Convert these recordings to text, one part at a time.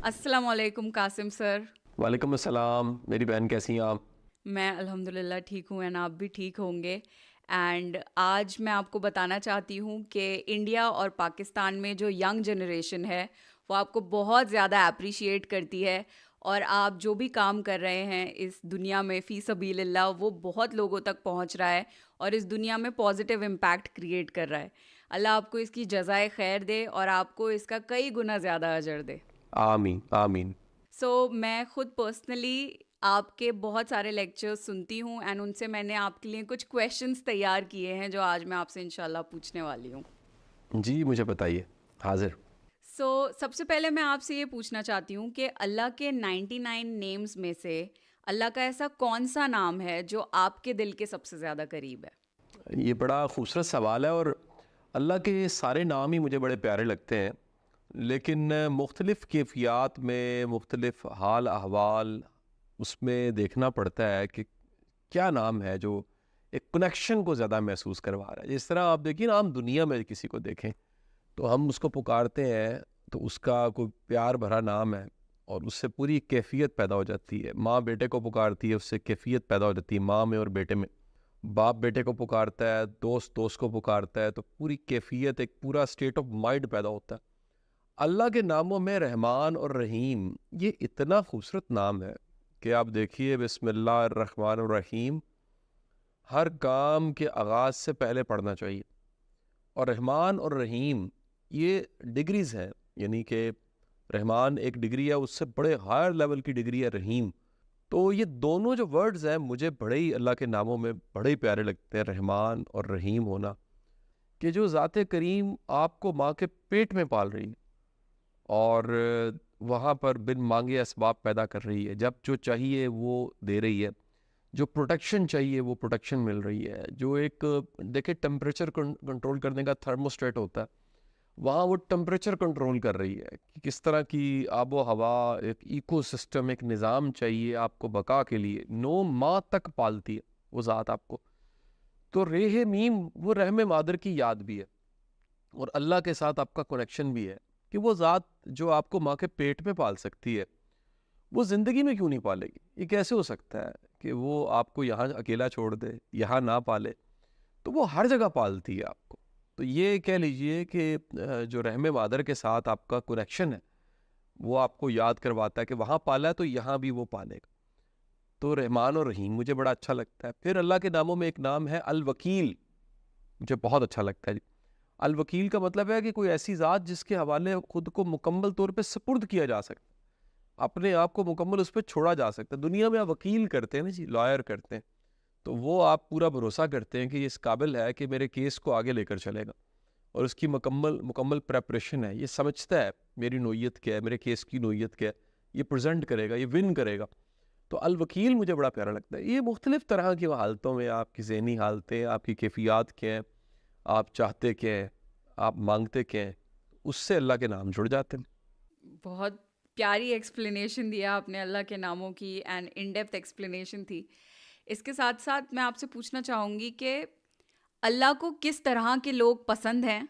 السلام علیکم قاسم سر. وعلیکم السلام. میری بہن کیسی ہیں آپ؟ میں الحمدللہ ٹھیک ہوں اینڈ آپ بھی ٹھیک ہوں گے. اینڈ آج میں آپ کو بتانا چاہتی ہوں کہ انڈیا اور پاکستان میں جو ینگ جنریشن ہے وہ آپ کو بہت زیادہ اپریشیٹ کرتی ہے، اور آپ جو بھی کام کر رہے ہیں اس دنیا میں فی سبیل اللہ وہ بہت لوگوں تک پہنچ رہا ہے اور اس دنیا میں پازیٹیو امپیکٹ کریٹ کر رہا ہے. اللہ آپ کو اس کی جزائے خیر دے اور آپ کو اس کا کئی گنا زیادہ اجر دے. آمین آمین. سو میں خود پرسنلی آپ کے بہت سارے لیکچرز سنتی ہوں اینڈ ان سے میں نے آپ کے لیے کچھ کویشچنس تیار کیے ہیں جو آج میں آپ سے انشاءاللہ پوچھنے والی ہوں. جی مجھے بتائیے، حاضر. سو سب سے پہلے میں آپ سے یہ پوچھنا چاہتی ہوں کہ اللہ کے 99 نیمز میں سے اللہ کا ایسا کون سا نام ہے جو آپ کے دل کے سب سے زیادہ قریب ہے؟ یہ بڑا خوبصورت سوال ہے، اور اللہ کے سارے نام ہی مجھے بڑے پیارے لگتے ہیں، لیکن مختلف کیفیات میں مختلف حال احوال اس میں دیکھنا پڑتا ہے کہ کیا نام ہے جو ایک کنیکشن کو زیادہ محسوس کروا رہا ہے. جس طرح آپ دیکھیں نا، ہم دنیا میں کسی کو دیکھیں تو ہم اس کو پکارتے ہیں تو اس کا کوئی پیار بھرا نام ہے اور اس سے پوری کیفیت پیدا ہو جاتی ہے. ماں بیٹے کو پکارتی ہے، اس سے کیفیت پیدا ہو جاتی ہے ماں میں اور بیٹے میں. باپ بیٹے کو پکارتا ہے، دوست دوست کو پکارتا ہے، تو پوری کیفیت، ایک پورا اسٹیٹ آف مائنڈ پیدا ہوتا ہے. اللہ کے ناموں میں رحمان اور رحیم یہ اتنا خوبصورت نام ہے کہ آپ دیکھیے، بسم اللہ الرحمن الرحیم ہر کام کے آغاز سے پہلے پڑھنا چاہیے. اور رحمان اور رحیم یہ ڈگریز ہیں، یعنی کہ رحمان ایک ڈگری ہے، اس سے بڑے ہائر لیول کی ڈگری ہے رحیم. تو یہ دونوں جو ورڈز ہیں مجھے بڑے ہی اللہ کے ناموں میں بڑے ہی پیارے لگتے ہیں، رحمان اور رحیم ہونا. کہ جو ذات کریم آپ کو ماں کے پیٹ میں پال رہی ہے اور وہاں پر بن مانگے اسباب پیدا کر رہی ہے، جب جو چاہیے وہ دے رہی ہے، جو پروٹیکشن چاہیے وہ پروٹیکشن مل رہی ہے، جو ایک دیکھیں ٹمپریچر کنٹرول کرنے کا تھرموسٹیٹ ہوتا ہے، وہاں وہ ٹمپریچر کنٹرول کر رہی ہے کہ کس طرح کی آب و ہوا، ایک ایکو سسٹم، ایک نظام چاہیے آپ کو بقا کے لیے. 9 ماہ تک پالتی ہے وہ ذات آپ کو. تو رہ میم وہ رحم مادر کی یاد بھی ہے، اور اللہ کے ساتھ آپ کا کنیکشن بھی ہے کہ وہ ذات جو آپ کو ماں کے پیٹ میں پال سکتی ہے وہ زندگی میں کیوں نہیں پالے گی؟ یہ کیسے ہو سکتا ہے کہ وہ آپ کو یہاں اکیلا چھوڑ دے، یہاں نہ پالے؟ تو وہ ہر جگہ پالتی ہے آپ کو. تو یہ کہہ لیجئے کہ جو رحم مادر کے ساتھ آپ کا کنیکشن ہے وہ آپ کو یاد کرواتا ہے کہ وہاں پالا ہے تو یہاں بھی وہ پالے گا. تو رحمان اور رحیم مجھے بڑا اچھا لگتا ہے. پھر اللہ کے ناموں میں ایک نام ہے الوکیل، مجھے بہت اچھا لگتا ہے. الوکیل کا مطلب ہے کہ کوئی ایسی ذات جس کے حوالے خود کو مکمل طور پہ سپرد کیا جا سکتا، اپنے آپ کو مکمل اس پہ چھوڑا جا سکتا. دنیا میں آپ وکیل کرتے ہیں نا جی، لائر کرتے ہیں، تو وہ آپ پورا بھروسہ کرتے ہیں کہ یہ اس قابل ہے کہ میرے کیس کو آگے لے کر چلے گا، اور اس کی مکمل پریپریشن ہے، یہ سمجھتا ہے میری نوعیت کیا ہے، میرے کیس کی نوعیت کیا ہے، یہ پریزنٹ کرے گا، یہ ون کرے گا. تو الوکیل مجھے بڑا پیارا لگتا ہے. یہ مختلف طرح کی حالتوں میں آپ کی ذہنی حالتیں، آپ کی کیفیات کیا ہیں، آپ چاہتے کیا ہیں، آپ مانگتے کیا ہیں، اس سے اللہ کے نام جڑ جاتے ہیں. بہت پیاری ایکسپلینیشن دیا آپ نے اللہ کے ناموں کی، اینڈ ان ڈیپتھ ایکسپلینیشن تھی. اس کے ساتھ ساتھ میں آپ سے پوچھنا چاہوں گی کہ اللہ کو کس طرح کے لوگ پسند ہیں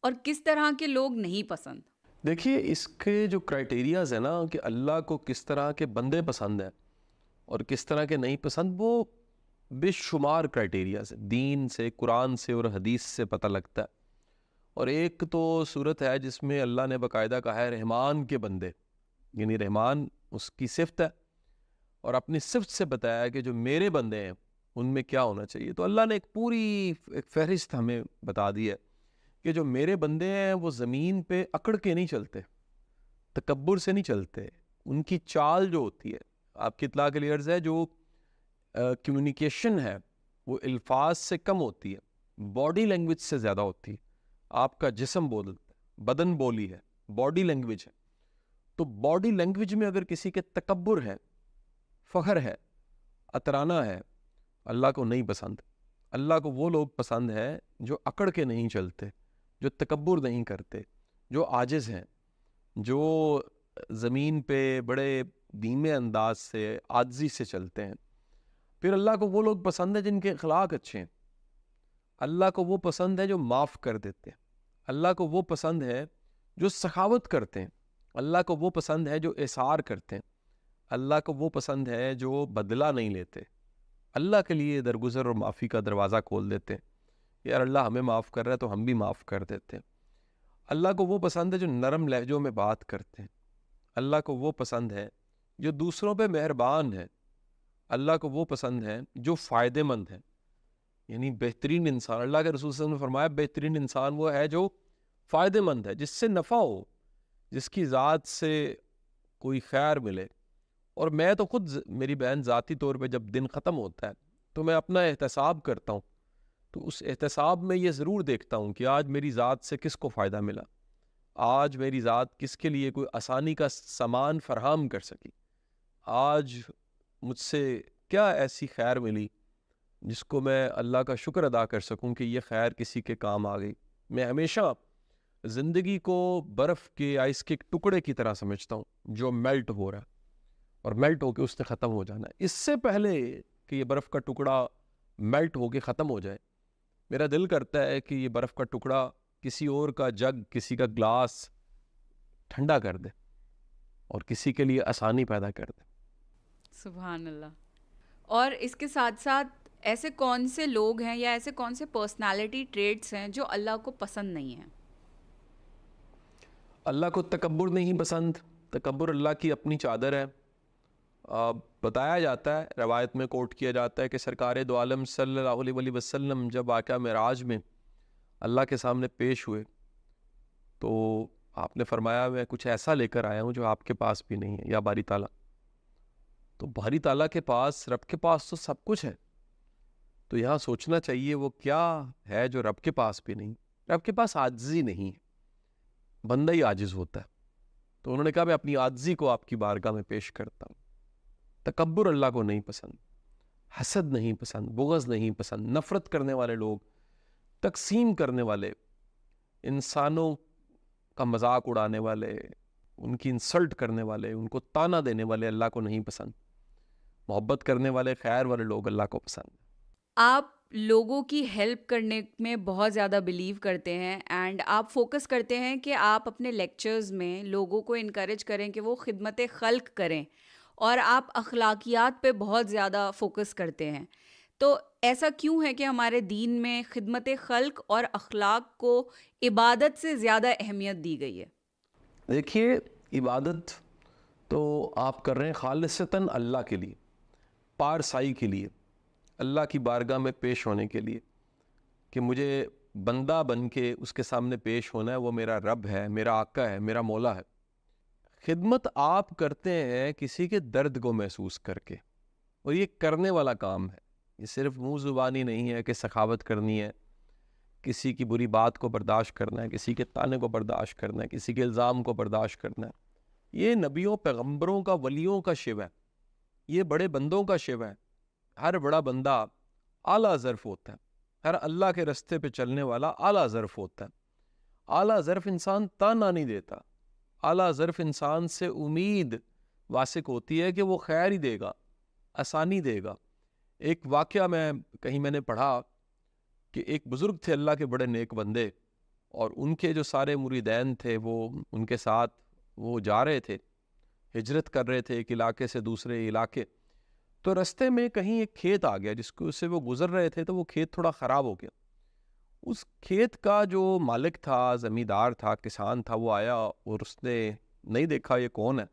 اور کس طرح کے لوگ نہیں پسند؟ دیکھیے اس کے جو کرائٹیریاز ہیں نا کہ اللہ کو کس طرح کے بندے پسند ہیں اور کس طرح کے نہیں پسند، وہ بے شمار کرائٹیریاز ہیں. دین سے، قرآن سے اور حدیث سے پتہ لگتا ہے. اور ایک تو صورت ہے جس میں اللہ نے باقاعدہ کہا ہے رحمان کے بندے، یعنی رحمان اس کی صفت ہے، اور اپنی صفت سے بتایا ہے کہ جو میرے بندے ہیں ان میں کیا ہونا چاہیے. تو اللہ نے ایک پوری ایک فہرست ہمیں بتا دی ہے کہ جو میرے بندے ہیں وہ زمین پہ اکڑ کے نہیں چلتے، تکبر سے نہیں چلتے. ان کی چال جو ہوتی ہے، آپ کی اطلاع کے لیے عرض ہے، جو کمیونیکیشن ہے وہ الفاظ سے کم ہوتی ہے، باڈی لینگویج سے زیادہ ہوتی ہے. آپ کا جسم بولتا ہے، بدن بولی ہے، باڈی لینگویج ہے. تو باڈی لینگویج میں اگر کسی کے تکبر ہے، فخر ہے، اترانا ہے، اللہ کو نہیں پسند. اللہ کو وہ لوگ پسند ہے جو اکڑ کے نہیں چلتے، جو تکبر نہیں کرتے، جو عاجز ہیں، جو زمین پہ بڑے دھیمے انداز سے، عاجزی سے چلتے ہیں. پھر اللہ کو وہ لوگ پسند ہیں جن کے اخلاق اچھے ہیں. اللہ کو وہ پسند ہے جو معاف کر دیتے ہیں. اللہ کو وہ پسند ہے جو سخاوت کرتے ہیں، اللہ کو وہ پسند ہے جو احسار کرتے ہیں، اللہ کو وہ پسند ہے جو بدلہ نہیں لیتے، اللہ کے لیے درگزر اور معافی کا دروازہ کھول دیتے ہیں. یار اللہ ہمیں معاف کر رہا ہے تو ہم بھی معاف کر دیتے ہیں. اللہ کو وہ پسند ہے جو نرم لہجوں میں بات کرتے ہیں، اللہ کو وہ پسند ہے جو دوسروں پہ مہربان ہے، اللہ کو وہ پسند ہے جو فائدے مند ہے. یعنی بہترین انسان، اللہ کے رسول صلی اللہ علیہ وسلم نے فرمایا بہترین انسان وہ ہے جو فائدے مند ہے، جس سے نفع ہو، جس کی ذات سے کوئی خیر ملے. اور میں تو خود میری بہن ذاتی طور پہ جب دن ختم ہوتا ہے تو میں اپنا احتساب کرتا ہوں، تو اس احتساب میں یہ ضرور دیکھتا ہوں کہ آج میری ذات سے کس کو فائدہ ملا، آج میری ذات کس کے لیے کوئی آسانی کا سامان فراہم کر سکی، آج مجھ سے کیا ایسی خیر ملی جس کو میں اللہ کا شکر ادا کر سکوں کہ یہ خیر کسی کے کام آ گئی. میں ہمیشہ زندگی کو برف کے آئس کے ایک ٹکڑے کی طرح سمجھتا ہوں جو میلٹ ہو رہا ہے اور میلٹ ہو کے اس نے ختم ہو جانا ہے. اس سے پہلے کہ یہ برف کا ٹکڑا میلٹ ہو کے ختم ہو جائے، میرا دل کرتا ہے کہ یہ برف کا ٹکڑا کسی اور کا جگ، کسی کا گلاس ٹھنڈا کر دے اور کسی کے لیے آسانی پیدا کر دے. سبحان اللہ. اور اس کے ساتھ ساتھ ایسے کون سے لوگ ہیں یا ایسے کون سے پرسنالٹی ٹریٹس ہیں جو اللہ کو پسند نہیں ہیں؟ اللہ کو تکبر نہیں پسند. تکبر اللہ کی اپنی چادر ہے. بتایا جاتا ہے، روایت میں کوٹ کیا جاتا ہے کہ سرکار دو عالم صلی اللہ علیہ وسلم جب واقعہ معراج میں اللہ کے سامنے پیش ہوئے تو آپ نے فرمایا میں کچھ ایسا لے کر آیا ہوں جو آپ کے پاس بھی نہیں ہے یا باری تعالیٰ. تو باری تعالیٰ کے پاس، رب کے پاس تو سب کچھ ہے، تو یہاں سوچنا چاہیے وہ کیا ہے جو رب کے پاس بھی نہیں. رب کے پاس عاجزی نہیں ہے، بندہ ہی عاجز ہوتا ہے. تو انہوں نے کہا میں اپنی عاجزی کو آپ کی بارگاہ میں پیش کرتا ہوں. تکبر اللہ کو نہیں پسند، حسد نہیں پسند، بغض نہیں پسند. نفرت کرنے والے لوگ، تقسیم کرنے والے، انسانوں کا مذاق اڑانے والے، ان کی انسلٹ کرنے والے، ان کو تانا دینے والے اللہ کو نہیں پسند. محبت کرنے والے، خیر والے لوگ اللہ کو پسند. آپ لوگوں کی ہیلپ کرنے میں بہت زیادہ بلیو کرتے ہیں اینڈ آپ فوکس کرتے ہیں کہ آپ اپنے لیکچرز میں لوگوں کو انکریج کریں کہ وہ خدمت خلق کریں، اور آپ اخلاقیات پہ بہت زیادہ فوکس کرتے ہیں. تو ایسا کیوں ہے کہ ہمارے دین میں خدمت خلق اور اخلاق کو عبادت سے زیادہ اہمیت دی گئی ہے؟ دیکھیے، عبادت تو آپ کر رہے ہیں خالصتاً اللہ کے لیے، پارسائی کے لیے، اللہ کی بارگاہ میں پیش ہونے کے لیے، کہ مجھے بندہ بن کے اس کے سامنے پیش ہونا ہے. وہ میرا رب ہے، میرا آقا ہے، میرا مولا ہے. خدمت آپ کرتے ہیں کسی کے درد کو محسوس کر کے، اور یہ کرنے والا کام ہے. یہ صرف منہ زبانی نہیں ہے کہ سخاوت کرنی ہے، کسی کی بری بات کو برداشت کرنا ہے، کسی کے طعنے کو برداشت کرنا ہے، کسی کے الزام کو برداشت کرنا ہے. یہ نبیوں، پیغمبروں کا، ولیوں کا شیوا ہے. یہ بڑے بندوں کا شیوا ہے. ہر بڑا بندہ اعلیٰ ظرف ہوتا ہے، ہر اللہ کے رستے پہ چلنے والا اعلیٰ ظرف ہوتا ہے. اعلیٰ ظرف انسان تانا نہیں دیتا، اعلیٰ ظرف انسان سے امید واسق ہوتی ہے کہ وہ خیر ہی دے گا، آسانی دے گا. ایک واقعہ میں نے پڑھا کہ ایک بزرگ تھے اللہ کے بڑے نیک بندے، اور ان کے جو سارے مریدین تھے وہ ان کے ساتھ وہ جا رہے تھے، ہجرت کر رہے تھے ایک علاقے سے دوسرے علاقے. تو رستے میں کہیں ایک کھیت آ گیا جس کو سے وہ گزر رہے تھے، تو وہ کھیت تھوڑا خراب ہو گیا. اس کھیت کا جو مالک تھا، زمیندار تھا، کسان تھا، وہ آیا اور اس نے نہیں دیکھا یہ کون ہے،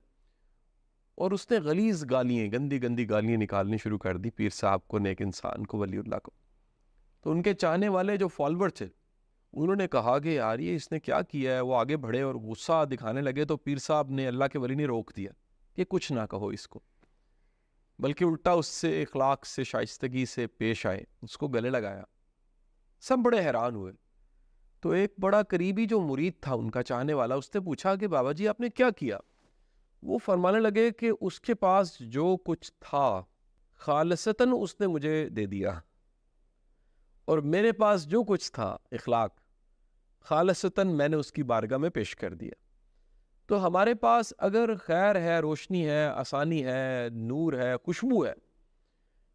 اور اس نے غلیظ گالیاں، گندی گندی گالیاں نکالنی شروع کر دی پیر صاحب کو، نیک انسان کو، ولی اللہ کو. تو ان کے چاہنے والے جو فالوور تھے انہوں نے کہا کہ یار یہ اس نے کیا کیا ہے. وہ آگے بڑھے اور غصہ دکھانے لگے، تو پیر صاحب نے، اللہ کے ولی نے روک دیا کہ کچھ نہ کہو اس کو، بلکہ الٹا اس سے اخلاق سے، شائستگی سے پیش آئے، اس کو گلے لگایا. سب بڑے حیران ہوئے. تو ایک بڑا قریبی جو مرید تھا ان کا چاہنے والا، اس نے پوچھا کہ بابا جی آپ نے کیا کیا؟ وہ فرمانے لگے کہ اس کے پاس جو کچھ تھا خالصتاً اس نے مجھے دے دیا، اور میرے پاس جو کچھ تھا اخلاق، خالصتاً میں نے اس کی بارگاہ میں پیش کر دیا. تو ہمارے پاس اگر خیر ہے، روشنی ہے، آسانی ہے، نور ہے، خوشبو ہے،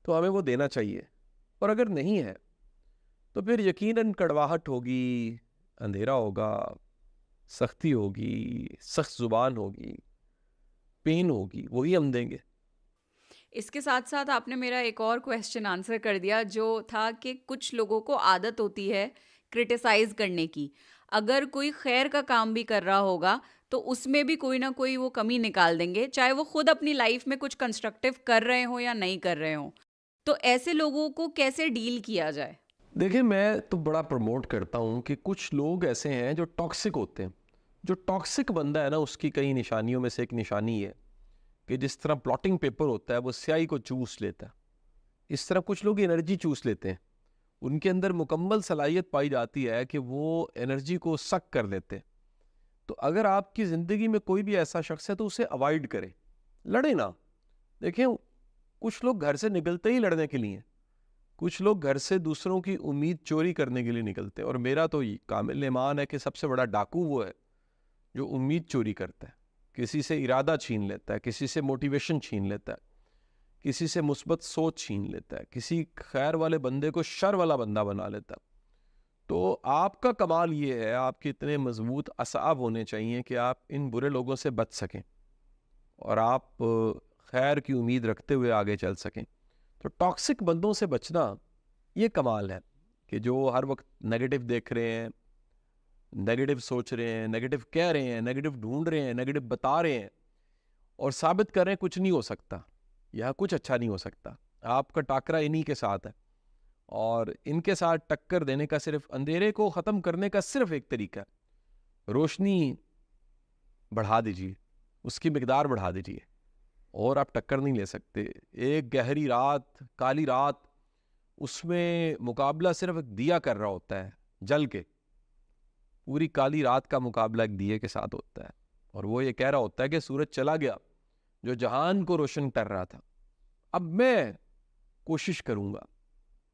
تو ہمیں وہ دینا چاہیے. اور اگر نہیں ہے تو پھر یقیناً کڑواہٹ ہوگی، اندھیرا ہوگا, سختی ہوگی, سخت زبان ہوگی, پین ہوگی, وہی ہم دیں گے. اس کے ساتھ ساتھ آپ نے میرا ایک اور کویسچن آنسر کر دیا, جو تھا کہ کچھ لوگوں کو عادت ہوتی ہے کرٹیسائز کرنے کی. اگر کوئی خیر کا کام بھی کر رہا ہوگا تو اس میں بھی کوئی نہ کوئی وہ کمی نکال دیں گے, چاہے وہ خود اپنی لائف میں کچھ کنسٹرکٹیو کر رہے ہوں یا نہیں کر رہے ہوں. تو ایسے لوگوں کو کیسے ڈیل کیا جائے؟ دیکھیں, میں تو بڑا پروموٹ کرتا ہوں کہ کچھ لوگ ایسے ہیں جو ٹاکسک ہوتے ہیں. جو ٹاکسک بندہ ہے نا, اس کی کئی نشانیوں میں سے ایک نشانی ہے کہ جس طرح پلاٹنگ پیپر ہوتا ہے وہ سیاہی کو چوس لیتا ہے, اس طرح کچھ لوگ انرجی چوس لیتے ہیں. ان کے اندر مکمل صلاحیت پائی جاتی ہے کہ وہ انرجی کو سک کر لیتے ہیں. تو اگر آپ کی زندگی میں کوئی بھی ایسا شخص ہے تو اسے اوائڈ کریں, لڑیں نہ. دیکھیں, کچھ لوگ گھر سے نکلتے ہی لڑنے کے لیے, کچھ لوگ گھر سے دوسروں کی امید چوری کرنے کے لیے نکلتے ہیں. اور میرا تو یہ کامل ایمان ہے کہ سب سے بڑا ڈاکو وہ ہے جو امید چوری کرتا ہے, کسی سے ارادہ چھین لیتا ہے, کسی سے موٹیویشن چھین لیتا ہے, کسی سے مثبت سوچ چھین لیتا ہے, کسی خیر والے بندے کو شر والا بندہ بنا لیتا ہے. تو آپ کا کمال یہ ہے, آپ کے اتنے مضبوط اعصاب ہونے چاہیے کہ آپ ان برے لوگوں سے بچ سکیں اور آپ خیر کی امید رکھتے ہوئے آگے چل سکیں. تو ٹاکسک بندوں سے بچنا یہ کمال ہے کہ جو ہر وقت نیگیٹو دیکھ رہے ہیں, نیگیٹو سوچ رہے ہیں, نیگیٹو کہہ رہے ہیں, نیگیٹو ڈھونڈ رہے ہیں, نیگیٹو بتا رہے ہیں اور ثابت کر رہے ہیں کچھ نہیں ہو سکتا یا کچھ اچھا نہیں ہو سکتا. آپ کا ٹاکرا انہی کے ساتھ ہے, اور ان کے ساتھ ٹکر دینے کا, صرف اندھیرے کو ختم کرنے کا صرف ایک طریقہ ہے, روشنی بڑھا دیجیے, اس کی مقدار بڑھا دیجیے, اور آپ ٹکر نہیں لے سکتے. ایک گہری رات, کالی رات, اس میں مقابلہ صرف ایک دیا کر رہا ہوتا ہے جل کے. پوری کالی رات کا مقابلہ ایک دیے کے ساتھ ہوتا ہے, اور وہ یہ کہہ رہا ہوتا ہے کہ سورج چلا گیا جو جہان کو روشن کر رہا تھا, اب میں کوشش کروں گا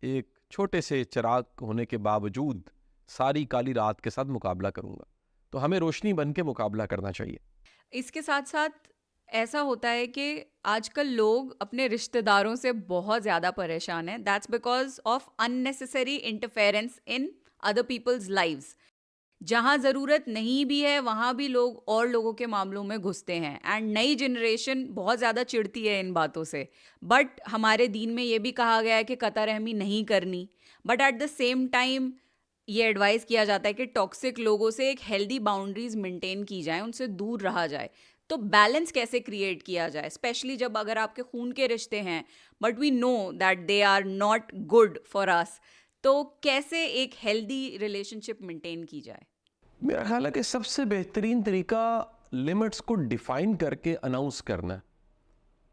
ایک چھوٹے سے چراغ ہونے کے باوجود ساری کالی رات کے ساتھ مقابلہ کروں گا. تو ہمیں روشنی بن کے مقابلہ کرنا چاہیے. اس کے ساتھ ساتھ ایسا ہوتا ہے کہ آج کل لوگ اپنے رشتہ داروں سے بہت زیادہ پریشان ہیں. That's because of unnecessary interference in other peoples lives. جہاں ضرورت نہیں بھی ہے وہاں بھی لوگ اور لوگوں کے معاملوں میں گھستے ہیں, اینڈ نئی جنریشن بہت زیادہ چڑھتی ہے ان باتوں سے. بٹ ہمارے دین میں یہ بھی کہا گیا ہے کہ قطع رحمی نہیں کرنی, but at the same time یہ ایڈوائز کیا جاتا ہے کہ ٹاکسک لوگوں سے ایک ہیلدی باؤنڈریز مینٹین کی جائیں, ان سے دور رہا جائے. تو بیلنس کیسے کریٹ کیا جائے, اسپیشلی جب اگر آپ کے خون کے رشتے ہیں but we know that they are not good for us, تو کیسے ایک ہیلدی ریلیشن شپ مینٹین کی جائے؟ میرا خیال ہے کہ سب سے بہترین طریقہ لمٹس کو ڈیفائن کر کے اناؤنس کرنا ہے.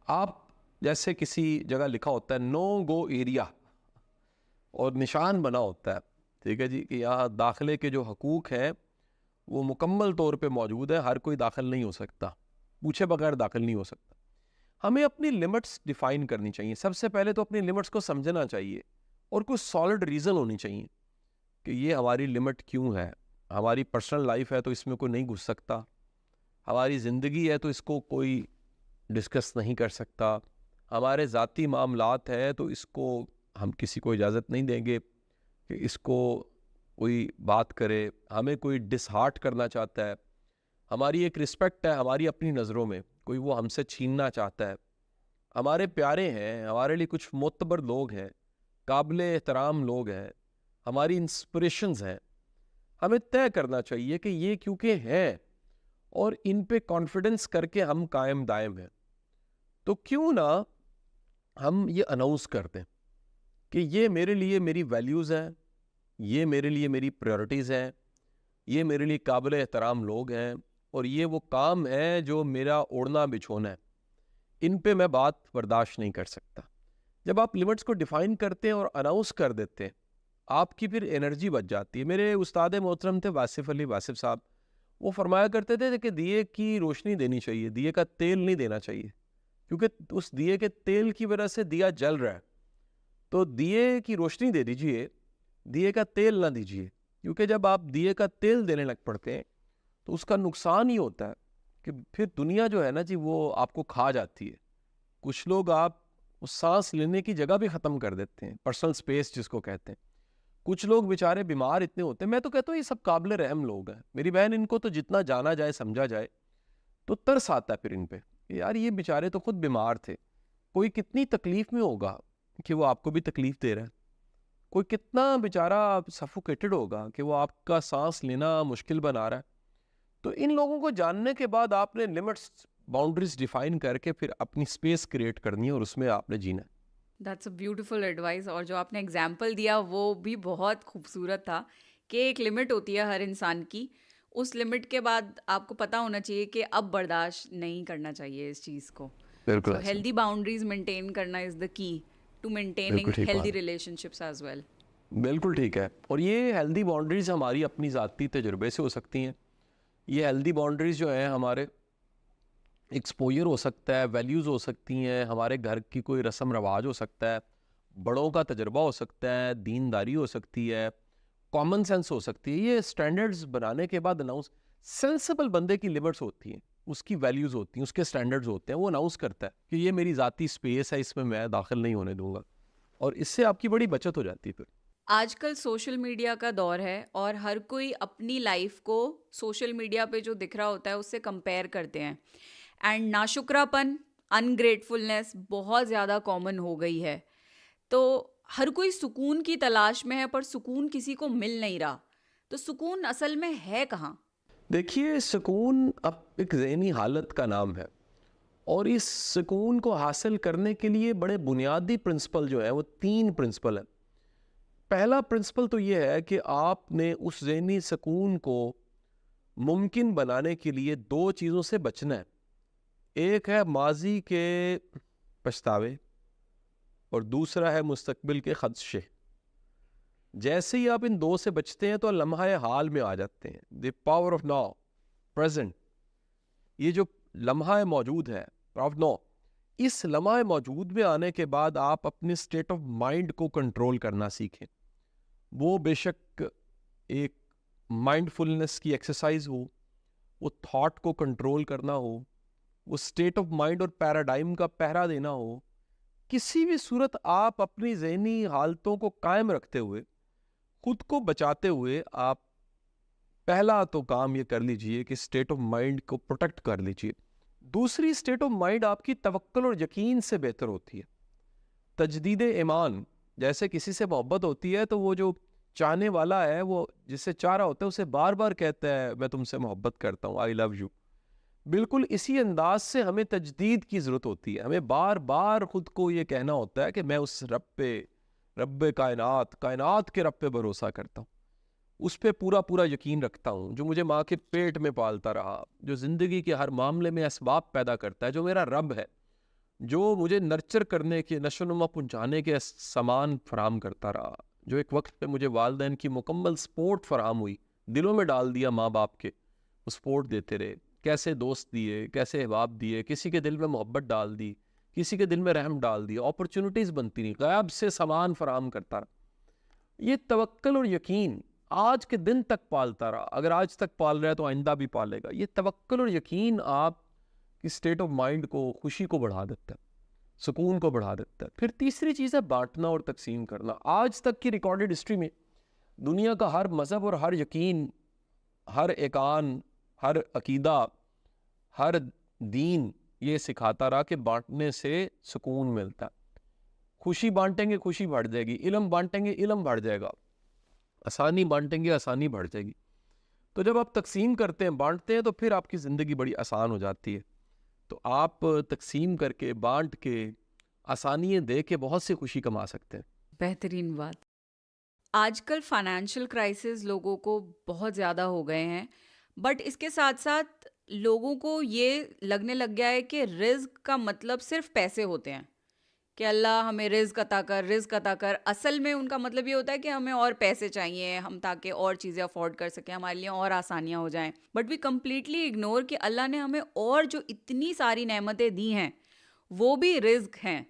آپ جیسے کسی جگہ لکھا ہوتا ہے نو گو ایریا, اور نشان بنا ہوتا ہے, ٹھیک ہے جی, کہ یہاں داخلے کے جو حقوق ہیں وہ مکمل طور پہ موجود ہے, ہر کوئی داخل نہیں ہو سکتا, پوچھے بغیر داخل نہیں ہو سکتا. ہمیں اپنی لمٹس ڈیفائن کرنی چاہیے. سب سے پہلے تو اپنی لمٹس کو سمجھنا چاہیے, اور کوئی سالڈ ریزن ہونی چاہیے کہ یہ ہماری لمٹ کیوں ہے. ہماری پرسنل لائف ہے تو اس میں کوئی نہیں گھس سکتا, ہماری زندگی ہے تو اس کو کوئی ڈسکس نہیں کر سکتا, ہمارے ذاتی معاملات ہے تو اس کو ہم کسی کو اجازت نہیں دیں گے کہ اس کو کوئی بات کرے, ہمیں کوئی ڈس ہارٹ کرنا چاہتا ہے, ہماری ایک رسپیکٹ ہے ہماری اپنی نظروں میں, کوئی وہ ہم سے چھیننا چاہتا ہے, ہمارے پیارے ہیں, ہمارے لیے کچھ معتبر لوگ ہیں, قابل احترام لوگ ہیں, ہماری انسپریشنز ہیں, ہمیں طے کرنا چاہیے کہ یہ کیونکہ ہیں اور ان پہ کانفیڈنس کر کے ہم قائم دائم ہیں, تو کیوں نہ ہم یہ اناؤنس کر دیں کہ یہ میرے لیے میری ویلیوز ہیں, یہ میرے لیے میری پریورٹیز ہیں, یہ میرے لیے قابل احترام لوگ ہیں, اور یہ وہ کام ہے جو میرا اوڑھنا بچھونا ہے, ان پہ میں بات برداشت نہیں کر سکتا. جب آپ لمٹس کو ڈیفائن کرتے ہیں اور اناؤنس کر دیتے ہیں, آپ کی پھر انرجی بچ جاتی ہے. میرے استاد محترم تھے واصف علی واصف صاحب, وہ فرمایا کرتے تھے کہ دیے کی روشنی دینی چاہیے, دیے کا تیل نہیں دینا چاہیے, کیونکہ اس دیے کے تیل کی وجہ سے دیا جل رہا ہے. تو دیے کی روشنی دے دیجئے, دیے کا تیل نہ دیجئے, کیونکہ جب آپ دیے کا تیل دینے لگ پڑتے ہیں تو اس کا نقصان ہی ہوتا ہے کہ پھر دنیا جو ہے نا جی وہ آپ کو کھا جاتی ہے. کچھ لوگ آپ سانس لینے کی جگہ بھی ختم کر دیتے ہیں, پرسنل سپیس جس کو کہتے ہیں. کچھ لوگ بیچارے بیمار اتنے ہوتے ہیں، میں تو کہتا ہوں یہ سب قابل رحم لوگ ہیں میری بہن، ان کو تو جتنا جانا جائے سمجھا جائے تو ترس آتا ہے پھر ان پہ کہ یار یہ بیچارے تو خود بیمار تھے، کوئی کتنی تکلیف میں ہوگا کہ وہ آپ کو بھی تکلیف دے رہا ہے، کوئی کتنا بیچارہ سفوکیٹڈ ہوگا کہ وہ آپ کا سانس لینا مشکل بنا رہا ہے. تو ان لوگوں کو جاننے کے بعد آپ نے لمٹس باؤنڈریز ڈیفائن کر کے پھر اپنی اسپیس کریٹ کرنی ہے اور اس میں آپ نے جینا ہے. That's a beautiful advice. اور جو آپ نے اگزامپل دیا وہ بھی بہت خوبصورت تھا کہ ایک لمٹ ہوتی ہے ہر انسان کی، اس لمٹ کے بعد آپ کو پتہ ہونا چاہیے کہ اب برداشت نہیں کرنا چاہیے اس چیز کو. بالکل سو ایسا، ہیلدی باؤنڈریز مینٹین کرنا از دا کی ٹو بالکل مینٹیننگ ٹھیک بات ہیلدی ہے، ریلیشن شپس ایز ویل. بالکل ٹھیک ہے. اور یہ ہیلدی باؤنڈریز ہماری اپنی ذاتی تجربے سے ہو سکتی ہیں. یہ ہیلدی باؤنڈریز جو ہیں ہمارے ایکسپوجر ہو سکتا ہے، ویلیوز ہو سکتی ہیں، ہمارے گھر کی کوئی رسم رواج ہو سکتا ہے، بڑوں کا تجربہ ہو سکتا ہے، دینداری ہو سکتی ہے، کامن سینس ہو سکتی ہے. یہ سٹینڈرڈز بنانے کے بعد اناؤنس، سینسیبل بندے کی لیمٹس ہوتی ہیں، اس کی ویلیوز ہوتی ہیں، اس کے سٹینڈرڈز ہوتے ہیں، وہ اناؤنس کرتا ہے کہ یہ میری ذاتی سپیس ہے، اس میں داخل نہیں ہونے دوں گا، اور اس سے آپ کی بڑی بچت ہو جاتی ہے پھر. آج کل سوشل میڈیا کا دور ہے اور ہر کوئی اپنی لائف کو سوشل میڈیا پہ جو دکھ رہا ہوتا ہے اس سے کمپیئر کرتے ہیں، اینڈ ناشکرا پن، انگریٹفلنس بہت زیادہ کامن ہو گئی ہے. تو ہر کوئی سکون کی تلاش میں ہے پر سکون کسی کو مل نہیں رہا. تو سکون اصل میں ہے کہاں؟ دیکھیے، سکون اب ایک ذہنی حالت کا نام ہے، اور اس سکون کو حاصل کرنے کے لیے بڑے بنیادی پرنسپل جو ہیں وہ 3 پرنسپل ہیں. پہلا پرنسپل تو یہ ہے کہ آپ نے اس ذہنی سکون کو ممکن بنانے کے لیے 2 چیزوں سے بچنا ہے. ایک ہے ماضی کے پچھتاوے اور دوسرا ہے مستقبل کے خدشے. جیسے ہی آپ ان 2 سے بچتے ہیں تو لمحہ حال میں آ جاتے ہیں. The power of now, present. یہ جو لمحہ موجود ہے، آف نو، اس لمحہ موجود میں آنے کے بعد آپ اپنے اسٹیٹ آف مائنڈ کو کنٹرول کرنا سیکھیں. وہ بے شک ایک مائنڈ فلنس کی ایکسرسائز ہو، وہ تھاٹ کو کنٹرول کرنا ہو، وہ اسٹیٹ آف مائنڈ اور پیراڈائم کا پہرا دینا ہو. کسی بھی صورت آپ اپنی ذہنی حالتوں کو قائم رکھتے ہوئے، خود کو بچاتے ہوئے، آپ پہلا تو کام یہ کر لیجئے کہ اسٹیٹ آف مائنڈ کو پروٹیکٹ کر لیجئے. دوسری اسٹیٹ آف مائنڈ آپ کی توکل اور یقین سے بہتر ہوتی ہے. تجدید ایمان، جیسے کسی سے محبت ہوتی ہے تو وہ جو چاہنے والا ہے، وہ جس سے چاہ رہا ہوتا ہے اسے بار بار کہتا ہے میں تم سے محبت کرتا ہوں، آئی لو یو. بالکل اسی انداز سے ہمیں تجدید کی ضرورت ہوتی ہے. ہمیں بار بار خود کو یہ کہنا ہوتا ہے کہ میں اس رب کائنات کے رب پہ بھروسہ کرتا ہوں، اس پہ پورا یقین رکھتا ہوں، جو مجھے ماں کے پیٹ میں پالتا رہا، جو زندگی کے ہر معاملے میں اسباب پیدا کرتا ہے، جو میرا رب ہے، جو مجھے نرچر کرنے کے، نشو و نما پہنچانے کے سامان فراہم کرتا رہا، جو ایک وقت پہ مجھے والدین کی مکمل سپورٹ فراہم ہوئی، دلوں میں ڈال دیا ماں باپ کے، وہ سپورٹ دیتے رہے، کیسے دوست دیے، کیسے احباب دیے، کسی کے دل میں محبت ڈال دی، کسی کے دل میں رحم ڈال دی، اپرچونٹیز بنتی نہیں، غیب سے سامان فراہم کرتا رہا. یہ توکل اور یقین آج کے دن تک پالتا رہا. اگر آج تک پال رہا ہے تو آئندہ بھی پالے گا. یہ توکل اور یقین آپ کی اسٹیٹ آف مائنڈ کو، خوشی کو بڑھا دیتا ہے، سکون کو بڑھا دیتا ہے. پھر تیسری چیز ہے بانٹنا اور تقسیم کرنا. آج تک کی ریکارڈڈ ہسٹری میں دنیا کا ہر مذہب اور ہر یقین، ہر ایقان، ہر عقیدہ، ہر دین یہ سکھاتا رہا کہ بانٹنے سے سکون ملتا ہے. خوشی بانٹیں گے خوشی بڑھ جائے گی، علم بانٹیں گے علم بڑھ جائے گا، آسانی بانٹیں گے آسانی بڑھ جائے گی. تو جب آپ تقسیم کرتے ہیں، بانٹتے ہیں، تو پھر آپ کی زندگی بڑی آسان ہو جاتی ہے. تو آپ تقسیم کر کے، بانٹ کے، آسانیاں دے کے بہت سی خوشی کما سکتے ہیں. بہترین بات. آج کل فائنینشیل کرائسس لوگوں کو بہت زیادہ ہو گئے ہیں، بٹ اس کے ساتھ ساتھ لوگوں کو یہ لگنے لگ گیا ہے کہ رزق کا مطلب صرف پیسے ہوتے ہیں، کہ اللہ ہمیں رزق عطا کر، رزق عطا کر. اصل میں ان کا مطلب یہ ہوتا ہے کہ ہمیں اور پیسے چاہیے، ہم تاکہ اور چیزیں افورڈ کر سکیں، ہمارے لیے اور آسانیاں ہو جائیں. بٹ وی کمپلیٹلی اگنور کہ اللہ نے ہمیں اور جو اتنی ساری نعمتیں دی ہیں وہ بھی رزق ہیں.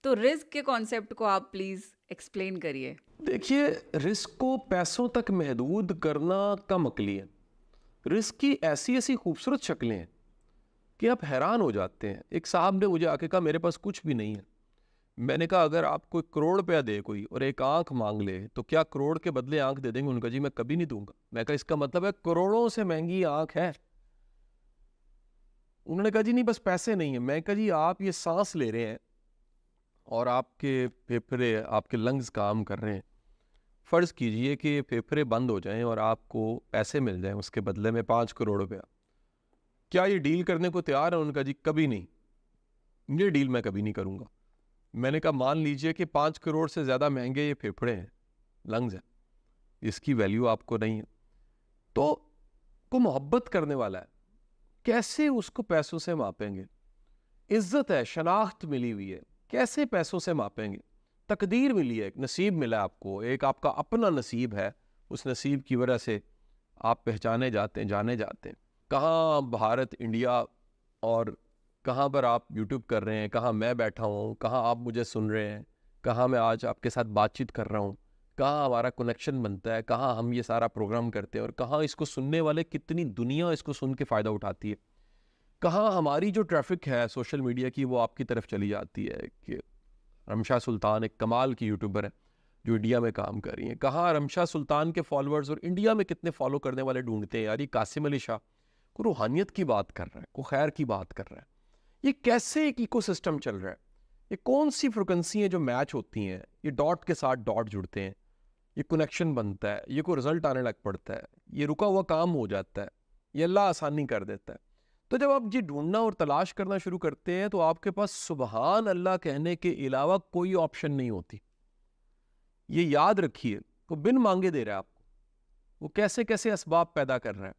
تو رزق کے کانسیپٹ کو آپ پلیز ایکسپلین کریے. دیکھیے، رزق کو پیسوں تک محدود کرنا کم عقلی ہے. رزق کی ایسی خوبصورت شکلیں ہیں کہ آپ حیران ہو جاتے ہیں. ایک صاحب نے مجھے آ کے کہا میرے پاس کچھ بھی نہیں ہے، میں نے کہا اگر آپ کو 1 کروڑ روپیہ دے کوئی اور ایک آنکھ مانگ لے تو کیا کروڑ کے بدلے آنکھ دے دیں گے؟ ان کا جی میں کبھی نہیں دوں گا. میں کہا اس کا مطلب ہے کروڑوں سے مہنگی آنکھ ہے. انہوں نے کہا جی نہیں بس پیسے نہیں ہیں. میں کہا جی آپ یہ سانس لے رہے ہیں اور آپ کے پھیپھڑے آپ کے لنگز کام کر رہے ہیں. فرض کیجئے کہ یہ پھیپھڑے بند ہو جائیں اور آپ کو پیسے مل جائیں اس کے بدلے میں 5 کروڑ روپیہ, کیا یہ ڈیل کرنے کو تیار ہے؟ ان کا جی کبھی نہیں, یہ ڈیل میں کبھی نہیں کروں گا. میں نے کہا مان لیجئے کہ 5 کروڑ سے زیادہ مہنگے یہ پھیپھڑے ہیں, لنگز ہیں, اس کی ویلیو آپ کو نہیں ہے. تو کو محبت کرنے والا ہے, کیسے اس کو پیسوں سے ماپیں گے؟ عزت ہے, شناخت ملی ہوئی ہے, کیسے پیسوں سے ماپیں گے؟ تقدیر ملی ہے, ایک نصیب ملا آپ کو, ایک آپ کا اپنا نصیب ہے, اس نصیب کی وجہ سے آپ پہچانے جاتے ہیں, جانے جاتے ہیں. کہاں بھارت, انڈیا, اور کہاں پر آپ یوٹیوب کر رہے ہیں, کہاں میں بیٹھا ہوں, کہاں آپ مجھے سن رہے ہیں, کہاں میں آج آپ کے ساتھ بات چیت کر رہا ہوں, کہاں ہمارا کنیکشن بنتا ہے, کہاں ہم یہ سارا پروگرام کرتے ہیں, اور کہاں اس کو سننے والے, کتنی دنیا اس کو سن کے فائدہ اٹھاتی ہے, کہاں ہماری جو ٹریفک ہے سوشل میڈیا کی وہ آپ کی طرف چلی جاتی ہے. کہ رمشا سلطان ایک کمال کی یوٹیوبر ہے جو انڈیا میں کام کر رہی ہیں, کہاں رمشا سلطان کے فالوورز اور انڈیا میں کتنے فالو کرنے والے ڈھونڈتے ہیں. یار یہ قاسم علی شاہ کو روحانیت کی بات کر رہا ہے, کو خیر کی بات کر رہا ہے. یہ کیسے ایک ایکو سسٹم چل رہا ہے؟ یہ کون سی فریکوینسی ہیں جو میچ ہوتی ہیں, یہ ڈاٹ کے ساتھ ڈاٹ جڑتے ہیں, یہ کنیکشن بنتا ہے, یہ کوئی رزلٹ آنے لگ پڑتا ہے, یہ رکا ہوا کام ہو جاتا ہے, یہ اللہ آسانی کر دیتا ہے. تو جب آپ یہ ڈھونڈنا اور تلاش کرنا شروع کرتے ہیں تو آپ کے پاس سبحان اللہ کہنے کے علاوہ کوئی آپشن نہیں ہوتی. یہ یاد رکھیے, وہ بن مانگے دے رہا ہے آپ کو, وہ کیسے کیسے اسباب پیدا کر رہا ہے.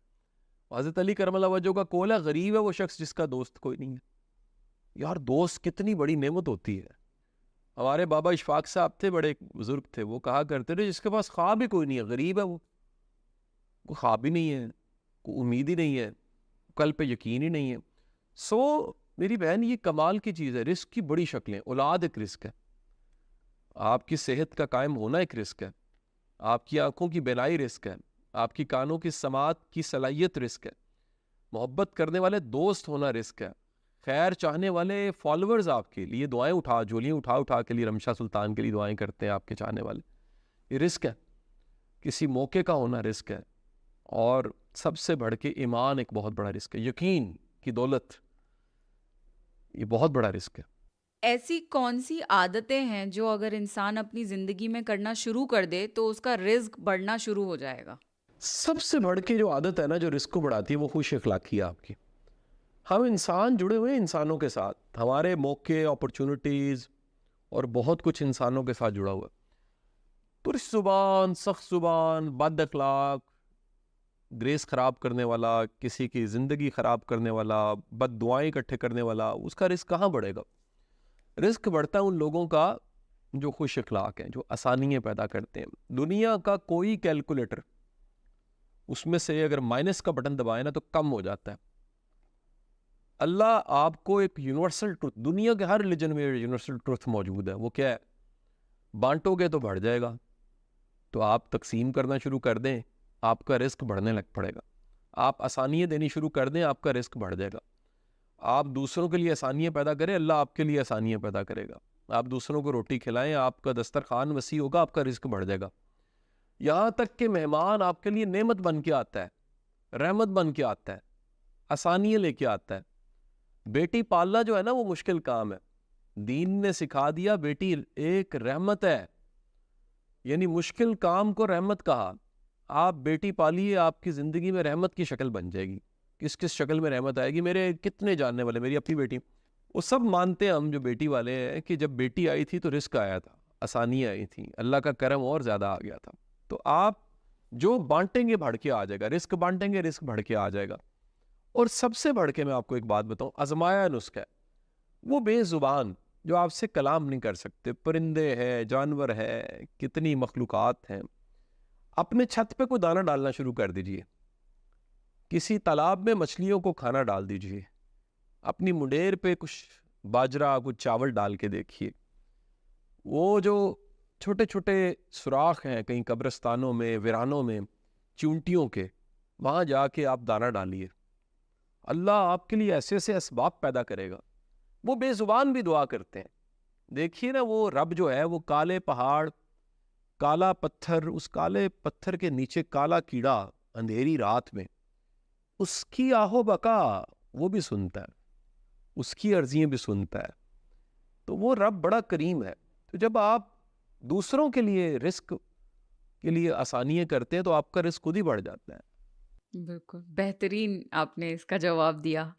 حضرت علی کرم اللہ وجہہ کا قول ہے, غریب ہے وہ شخص جس کا دوست کوئی نہیں ہے. یار دوست کتنی بڑی نعمت ہوتی ہے. ہمارے بابا اشفاق صاحب تھے, بڑے بزرگ تھے, وہ کہا کرتے تھے جس کے پاس خواب ہی کوئی نہیں ہے غریب ہے. وہ کوئی خواب ہی نہیں ہے, کوئی امید ہی نہیں ہے, کل پہ یقین ہی نہیں ہے. سو میری بہن یہ کمال کی چیز ہے. رزق کی بڑی شکلیں, اولاد ایک رزق ہے, آپ کی صحت کا قائم ہونا ایک رزق ہے, آپ کی آنکھوں کی بینائی رزق ہے, آپ کی کانوں کی سماعت کی صلاحیت رزق ہے, محبت کرنے والے دوست ہونا رزق ہے, خیر چاہنے والے فالوورز آپ کے لیے دعائیں جھولیاں اٹھا کے لیے رمشا سلطان کے لیے دعائیں کرتے ہیں, آپ کے چاہنے والے, یہ رزق ہے. کسی موقع کا ہونا رزق ہے, اور سب سے بڑھ کے ایمان ایک بہت بڑا رزق ہے, یقین کی دولت, یہ بہت بڑا رزق ہے. ایسی کون سی عادتیں ہیں جو اگر انسان اپنی زندگی میں کرنا شروع کر دے تو اس کا رزق بڑھنا شروع ہو جائے گا؟ سب سے بڑھ کے جو عادت ہے نا جو رزق کو بڑھاتی ہے وہ خوش اخلاقی ہے آپ کی. ہم انسان جڑے ہوئے ہیں انسانوں کے ساتھ, ہمارے موقع, اپرچونٹیز اور بہت کچھ انسانوں کے ساتھ جڑا ہوا ہے. ترش زبان, سخت زبان, بد اخلاق, گریس خراب کرنے والا, کسی کی زندگی خراب کرنے والا, بد دعائیں اکٹھے کرنے والا, اس کا رزق کہاں بڑھے گا؟ رزق بڑھتا ہے ان لوگوں کا جو خوش اخلاق ہیں, جو آسانیاں پیدا کرتے ہیں. دنیا کا کوئی کیلکولیٹر اس میں سے اگر مائنس کا بٹن دبائے نا تو کم ہو جاتا ہے. اللہ آپ کو ایک یونیورسل ٹروتھ, دنیا کے ہر ریلیجن میں یونیورسل ٹروتھ موجود ہے. وہ کیا ہے؟ بانٹو گے تو بڑھ جائے گا, تو آپ تقسیم کرنا شروع کر دیں, آپ کا رزق بڑھنے لگ پڑے گا. آپ آسانیاں دینی شروع کر دیں, آپ کا رزق بڑھ جائے گا. آپ دوسروں کے لیے آسانیاں پیدا کریں, اللہ آپ کے لیے آسانیاں پیدا کرے گا. آپ دوسروں کو روٹی کھلائیں, آپ کا دسترخوان وسیع ہوگا, آپ کا رزق بڑھ جائے گا. یہاں تک کہ مہمان آپ کے لیے نعمت بن کے آتا ہے, رحمت بن کے آتا ہے, آسانیاں لے کے آتا ہے. بیٹی پالنا جو ہے نا وہ مشکل کام ہے, دین نے سکھا دیا بیٹی ایک رحمت ہے, یعنی مشکل کام کو رحمت کہا. آپ بیٹی پالیے, آپ کی زندگی میں رحمت کی شکل بن جائے گی. کس کس شکل میں رحمت آئے گی؟ میرے کتنے جاننے والے, میری اپنی بیٹی, وہ سب مانتے ہیں ہم جو بیٹی والے ہیں کہ جب بیٹی آئی تھی تو رزق آیا تھا, آسانیاں آئی تھیں, اللہ کا کرم اور زیادہ آ گیا تھا. تو آپ جو بانٹیں گے بڑھ کے آ جائے گا, رزق بانٹیں گے رزق بڑھ کے آ جائے گا. اور سب سے بڑھ کے میں آپ کو ایک بات بتاؤں, آزمایا نسخہ ہے, وہ بے زبان جو آپ سے کلام نہیں کر سکتے, پرندے ہیں, جانور ہے, کتنی مخلوقات ہیں. اپنے چھت پہ کوئی دانہ ڈالنا شروع کر دیجئے, کسی تالاب میں مچھلیوں کو کھانا ڈال دیجئے, اپنی منڈیر پہ کچھ باجرہ, کچھ چاول ڈال کے دیکھیے. وہ جو چھوٹے چھوٹے سوراخ ہیں کہیں قبرستانوں میں, ویرانوں میں, چونٹیوں کے, وہاں جا کے آپ دانہ ڈالیے, اللہ آپ کے لیے ایسے ایسے اسباب پیدا کرے گا. وہ بے زبان بھی دعا کرتے ہیں, دیکھیے نا وہ رب جو ہے وہ کالے پہاڑ، کالا پتھر، اس کالے پتھر کے نیچے کالا کیڑا اندھیری رات میں، اس کی آہو بکا وہ بھی سنتا ہے، اس کی عرضیاں بھی سنتا ہے. تو وہ رب بڑا کریم ہے. تو جب آپ دوسروں کے لیے رزق کے لیے آسانیاں کرتے ہیں تو آپ کا رزق خود ہی بڑھ جاتا ہے. بالکل بہترین آپ نے اس کا جواب دیا.